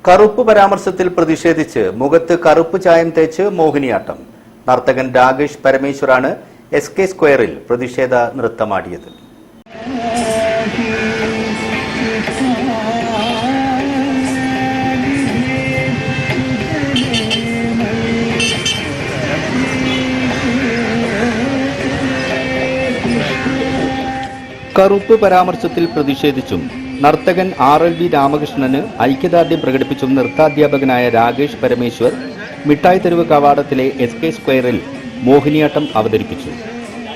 കറുപ്പ് പരാമർശത്തിൽ പ്രതിഷേധിച്ച് മുഖത്ത് കറുപ്പ് ചായം തേച്ച് മോഹിനിയാട്ടം. നർത്തകൻ രാകേഷ് പരമേശ്വറാണ് SK സ്ക്വയറിൽ പ്രതിഷേധ നൃത്തമാടിയത്. കറുപ്പ് പരാമർശത്തിൽ പ്രതിഷേധിച്ചും നർത്തകൻ RLV രാമകൃഷ്ണന് ഐക്യദാർഢ്യം പ്രകടിപ്പിച്ചും നൃത്താധ്യാപകനായ രാകേഷ് പരമേശ്വർ മിഠായി തെരുവ് കവാടത്തിലെ SK സ്ക്വയറിൽ മോഹിനിയാട്ടം അവതരിപ്പിച്ചു.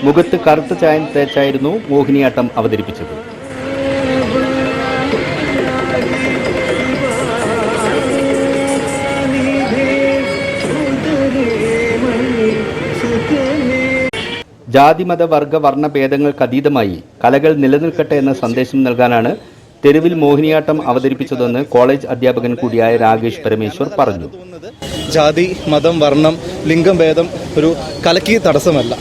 മുഖത്ത് കറുത്ത ചായം തേച്ചായിരുന്നു മോഹിനിയാട്ടം അവതരിപ്പിച്ചത്. ജാതിമത വർഗ വർണ്ണ ഭേദങ്ങൾക്കതീതമായി കലകൾ നിലനിൽക്കട്ടെ എന്ന സന്ദേശം നൽകാനാണ് തെരുവിൽ മോഹിനിയാട്ടം അവതരിപ്പിച്ചതെന്ന് കോളേജ് അധ്യാപകൻ കൂടിയായ രാകേഷ് പരമേശ്വർ പറഞ്ഞു. ജാതി, മതം, വർണ്ണം, ലിംഗം ഭേദം ഒരു കലയ്ക്ക് തടസ്സമല്ല.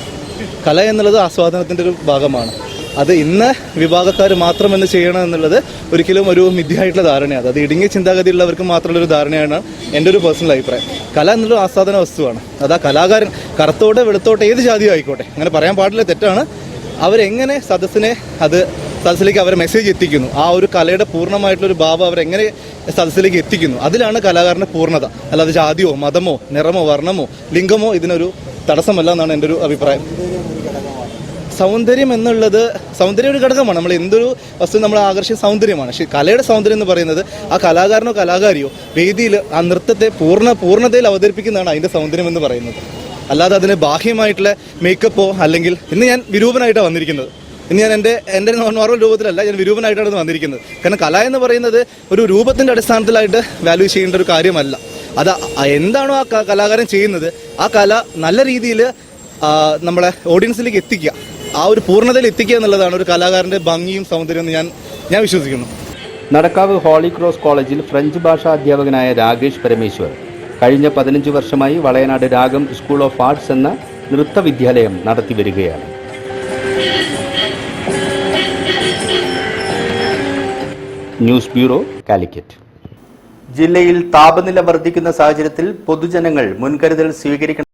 കല എന്നുള്ളത് ആസ്വാദനത്തിൻ്റെ ഒരു ഭാഗമാണ്. അത് ഇന്ന വിഭാഗക്കാർ മാത്രം എന്ന് ചെയ്യണം എന്നുള്ളത് ഒരിക്കലും ഒരു മിഥ്യയായിട്ടുള്ള ധാരണയാണ്. അത് ഇടുങ്ങിയ ചിന്താഗതിയുള്ളവർക്ക് മാത്രമുള്ളൊരു ധാരണയാണ് എൻ്റെ ഒരു പേഴ്സണൽ അഭിപ്രായം. കല എന്നുള്ളൊരു ആസ്വാദന വസ്തുവാണ്. അത് ആ കലാകാരൻ കറുത്തോട്ടെ വെളുത്തോട്ടെ ഏത് ജാതിയും ആയിക്കോട്ടെ, അങ്ങനെ പറയാൻ പാടില്ല, തെറ്റാണ്. അവരെങ്ങനെ സദസ്സിലേക്ക് അവരെ മെസ്സേജ് എത്തിക്കുന്നു, ആ ഒരു കലയുടെ പൂർണ്ണമായിട്ടുള്ളൊരു ഭാവം അവരെങ്ങനെ സദസ്സിലേക്ക് എത്തിക്കുന്നു, അതിലാണ് കലാകാരൻ്റെ പൂർണ്ണത. അല്ലാതെ ജാതിയോ മതമോ നിറമോ വർണ്ണമോ ലിംഗമോ ഇതിനൊരു തടസ്സമല്ല എന്നാണ് എൻ്റെ ഒരു അഭിപ്രായം. സൗന്ദര്യം എന്നുള്ളത് സൗന്ദര്യം ഒരു ഘടകമാണ്. നമ്മൾ എന്തൊരു വസ്തു നമ്മളെ ആകർഷിക്കുന്ന സൗന്ദര്യമാണ്. പക്ഷേ കലയുടെ സൗന്ദര്യം എന്ന് പറയുന്നത് ആ കലാകാരനോ കലാകാരിയോ വേദിയിൽ ആ നൃത്തത്തെ പൂർണ്ണതയിൽ അവതരിപ്പിക്കുന്നതാണ് അതിൻ്റെ സൗന്ദര്യം എന്ന് പറയുന്നത്. അല്ലാതെ അതിന് ബാഹ്യമായിട്ടുള്ള മേക്കപ്പോ അല്ലെങ്കിൽ ഇന്ന് ഞാൻ വിരൂപനായിട്ടാണ് വന്നിരിക്കുന്നത്. ഇന്ന് ഞാൻ എൻ്റെ നോർമൽ രൂപത്തിലല്ല, ഞാൻ വിരൂപനായിട്ടാണ് വന്നിരിക്കുന്നത്. കാരണം കല എന്ന് പറയുന്നത് ഒരു രൂപത്തിൻ്റെ അടിസ്ഥാനത്തിലായിട്ട് വാല്യൂ ചെയ്യേണ്ട ഒരു കാര്യമല്ല. അത് എന്താണോ ആ കലാകാരൻ ചെയ്യുന്നത്, ആ കല നല്ല രീതിയിൽ നമ്മളെ ഓഡിയൻസിലേക്ക് എത്തിക്കുക, ആ ഒരു പൂർണ്ണതയിൽ എത്തിക്കുക എന്നുള്ളതാണ് ഒരു കലാകാരൻ്റെ ഭംഗിയും സൗന്ദര്യവും ഞാൻ വിശ്വസിക്കുന്നു. നടക്കാവ് ഹോളി ക്രോസ് കോളേജിൽ ഫ്രഞ്ച് ഭാഷാ അധ്യാപകനായ രാകേഷ് പരമേശ്വർ കഴിഞ്ഞ 15 വർഷമായി വളയനാട് രാഗം സ്കൂൾ ഓഫ് ആർട്സ് എന്ന നൃത്ത വിദ്യാലയം നടത്തിവരികയാണ്. News bureau, Calicut. ജില്ലയിൽ താപനില വർദ്ധിക്കുന്ന സാഹചര്യത്തിൽ പൊതുജനങ്ങൾ മുൻകരുതൽ സ്വീകരിക്കണം.